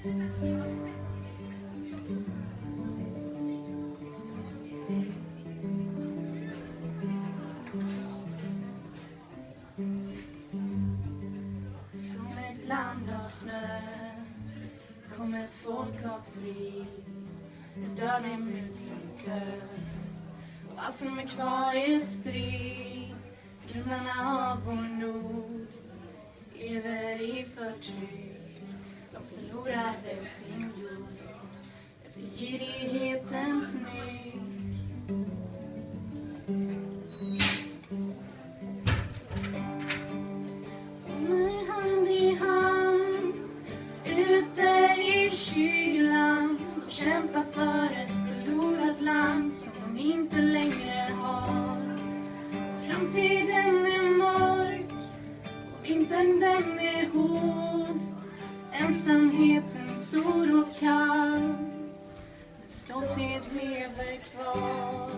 Från ett land av snö kom ett folk av frid. En död minut som tör. Och allt som är kvar är strid. Grundarna av vår nord lever i förtryck. De förlorade sin jord efter girighetens nyck. Som hand i hand ute i kylan och kämpar för ett förlorat land som de inte längre har. Framtiden är mörk och vintern den är hård. Ensamheten stor och kall, men stolthet lever kvar.